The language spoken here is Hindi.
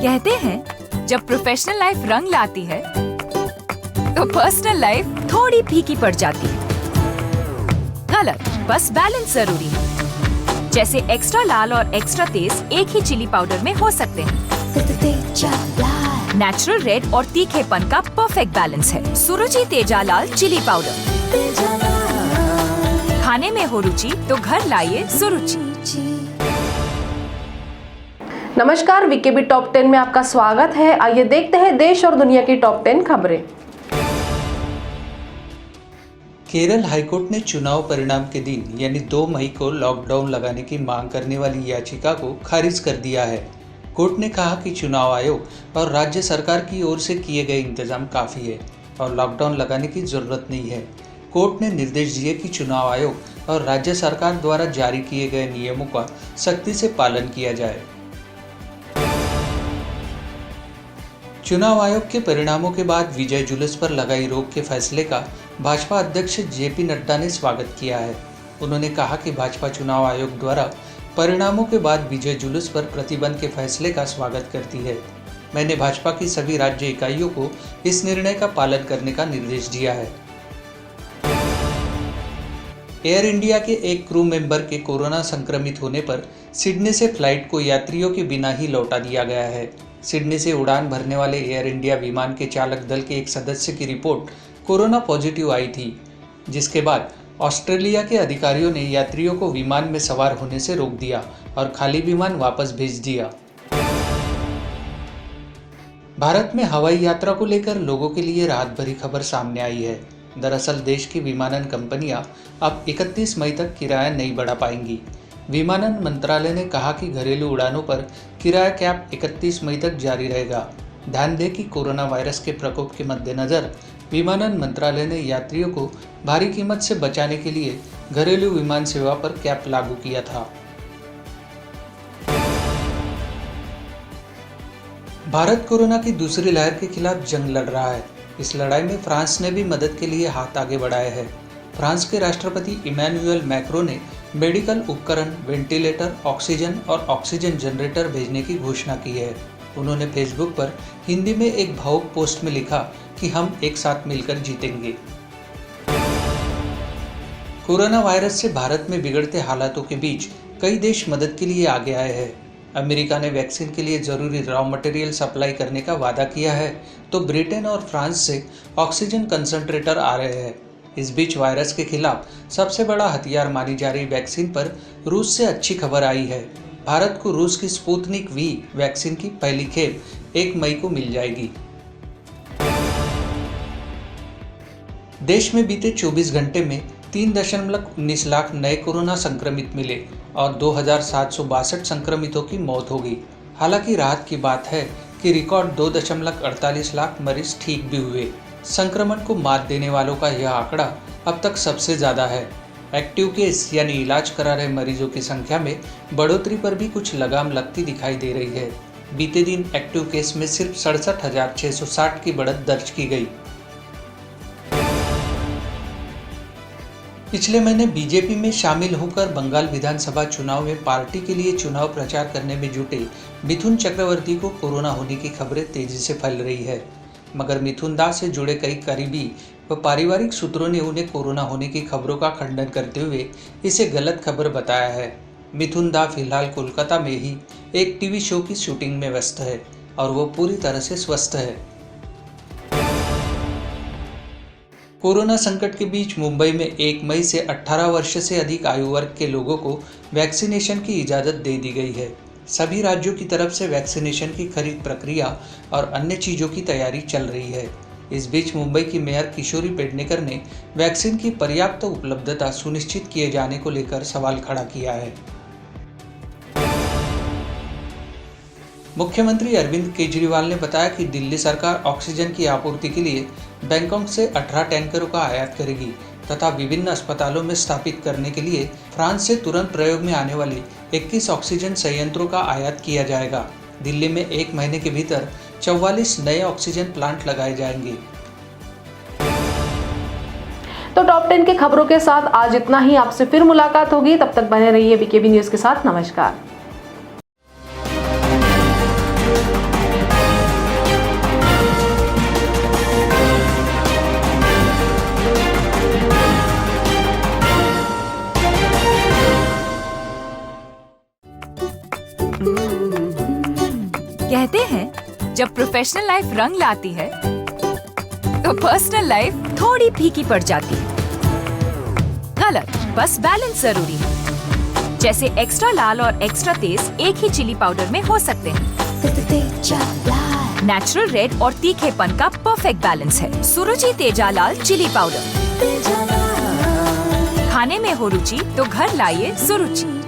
कहते हैं जब प्रोफेशनल लाइफ रंग लाती है तो पर्सनल लाइफ थोड़ी फीकी पड़ जाती है। गलत, बस बैलेंस जरूरी है। जैसे एक्स्ट्रा लाल और एक्स्ट्रा तेज एक ही चिली पाउडर में हो सकते हैं। नेचुरल रेड और तीखेपन का परफेक्ट बैलेंस है सुरुचि तेजा लाल चिली पाउडर। खाने में हो रुचि तो घर लाइए सुरुचि। नमस्कार, वीकेबी टॉप 10 में आपका स्वागत है। आइए देखते हैं देश और दुनिया की टॉप 10 खबरें। केरल हाईकोर्ट ने चुनाव परिणाम के दिन यानी 2 मई को लॉकडाउन लगाने की मांग करने वाली याचिका को खारिज कर दिया है। कोर्ट ने कहा कि चुनाव आयोग और राज्य सरकार की ओर से किए गए इंतजाम काफ़ी है और लॉकडाउन लगाने की जरूरत नहीं है। कोर्ट ने निर्देश दिए कि चुनाव आयोग और राज्य सरकार द्वारा जारी किए गए नियमों का सख्ती से पालन किया जाए। चुनाव आयोग के परिणामों के बाद विजय जुलूस पर लगाई रोक के फैसले का भाजपा अध्यक्ष जेपी नड्डा ने स्वागत किया है। उन्होंने कहा कि भाजपा चुनाव आयोग द्वारा परिणामों के बाद विजय जुलूस पर प्रतिबंध के फैसले का स्वागत करती है। मैंने भाजपा की सभी राज्य इकाइयों को इस निर्णय का पालन करने का निर्देश दिया है। एयर इंडिया के एक क्रू मेंबर के कोरोना संक्रमित होने पर सिडनी से फ्लाइट को यात्रियों के बिना ही लौटा दिया गया है। सिडनी से उड़ान भरने वाले एयर इंडिया विमान के चालक दल के एक सदस्य की रिपोर्ट कोरोना पॉजिटिव आई थी, जिसके बाद ऑस्ट्रेलिया के अधिकारियों ने यात्रियों को विमान में सवार होने से रोक दिया और खाली विमान वापस भेज दिया। भारत में हवाई यात्रा को लेकर लोगों के लिए राहत भरी खबर सामने आई है। दरअसल देश की विमानन कंपनियां अब 31 मई तक किराया नहीं बढ़ा पाएंगी। विमानन मंत्रालय ने कहा कि घरेलू उड़ानों पर किराया कैप 31 मई तक जारी रहेगा। ध्यान दें कि कोरोना वायरस के प्रकोप के मद्देनजर विमानन मंत्रालय ने यात्रियों को भारी कीमत से बचाने के लिए घरेलू विमान सेवा पर कैप लागू किया था। भारत कोरोना की दूसरी लहर के खिलाफ जंग लड़ रहा है। इस लड़ाई में फ्रांस ने भी मदद के लिए हाथ आगे बढ़ाए हैं। फ्रांस के राष्ट्रपति इमैनुअल मैक्रों ने मेडिकल उपकरण, वेंटिलेटर, ऑक्सीजन और ऑक्सीजन जनरेटर भेजने की घोषणा की है। उन्होंने फेसबुक पर हिंदी में एक भावुक पोस्ट में लिखा कि हम एक साथ मिलकर जीतेंगे। कोरोना वायरस से भारत में बिगड़ते हालातों के बीच कई देश मदद के लिए आगे आए हैं। अमेरिका ने वैक्सीन के लिए जरूरी रॉ मटेरियल सप्लाई करने का वादा किया है, तो ब्रिटेन और फ्रांस से ऑक्सीजन कंसंट्रेटर आ रहे हैं। इस बीच वायरस के खिलाफ सबसे बड़ा हथियार मानी जा रही वैक्सीन पर रूस से अच्छी खबर आई है। भारत को रूस की स्पुतनिक वी वैक्सीन की पहली खेप 1 मई को मिल जाएगी। देश में बीते 24 घंटे में 3.19 लाख नए कोरोना संक्रमित मिले और 2,762 संक्रमितों की मौत हो गई। हालांकि राहत की बात है कि रिकॉर्ड 2.48 लाख मरीज ठीक भी हुए। संक्रमण को मात देने वालों का यह आंकड़ा अब तक सबसे ज़्यादा है। एक्टिव केस यानी इलाज करा रहे मरीजों की संख्या में बढ़ोतरी पर भी कुछ लगाम लगती दिखाई दे रही है। बीते दिन एक्टिव केस में सिर्फ 67,660 की बढ़त दर्ज की गई। पिछले महीने बीजेपी में शामिल होकर बंगाल विधानसभा चुनाव में पार्टी के लिए चुनाव प्रचार करने में जुटे मिथुन चक्रवर्ती को कोरोना होने की खबरें तेजी से फैल रही है, मगर मिथुन दा से जुड़े कई करीबी व पारिवारिक सूत्रों ने उन्हें कोरोना होने की खबरों का खंडन करते हुए इसे गलत खबर बताया है। मिथुन दा फिलहाल कोलकाता में ही एक टीवी शो की शूटिंग में व्यस्त है और वो पूरी तरह से स्वस्थ है। कोरोना संकट के बीच मुंबई में 1 मई से 18 वर्ष से अधिक आयु वर्ग के लोगों को वैक्सीनेशन की इजाज़त दे दी गई है। सभी राज्यों की तरफ से वैक्सीनेशन की खरीद प्रक्रिया और अन्य चीज़ों की तैयारी चल रही है। इस बीच मुंबई की मेयर किशोरी पेडनेकर ने वैक्सीन की पर्याप्त उपलब्धता सुनिश्चित किए जाने को लेकर सवाल खड़ा किया है। मुख्यमंत्री अरविंद केजरीवाल ने बताया कि दिल्ली सरकार ऑक्सीजन की आपूर्ति के लिए बैंकॉक से 18 टैंकरों का आयात करेगी तथा विभिन्न अस्पतालों में स्थापित करने के लिए फ्रांस से तुरंत प्रयोग में आने वाले 21 ऑक्सीजन संयंत्रों का आयात किया जाएगा। दिल्ली में 1 महीने के भीतर 44 नए ऑक्सीजन प्लांट लगाए जाएंगे। तो टॉप 10 की खबरों के साथ आज इतना ही। आपसे फिर मुलाकात होगी, तब तक बने रहिए बीकेबी न्यूज के साथ। नमस्कार। कहते हैं जब प्रोफेशनल लाइफ रंग लाती है तो पर्सनल लाइफ थोड़ी फीकी पड़ जाती है। गलत, बस बैलेंस जरूरी है। जैसे एक्स्ट्रा लाल और एक्स्ट्रा तेज एक ही चिली पाउडर में हो सकते हैं। नेचुरल रेड और तीखेपन का परफेक्ट बैलेंस है सुरुचि तेजा लाल चिली पाउडर। खाने में हो रुचि तो घर लाइए सुरुचि।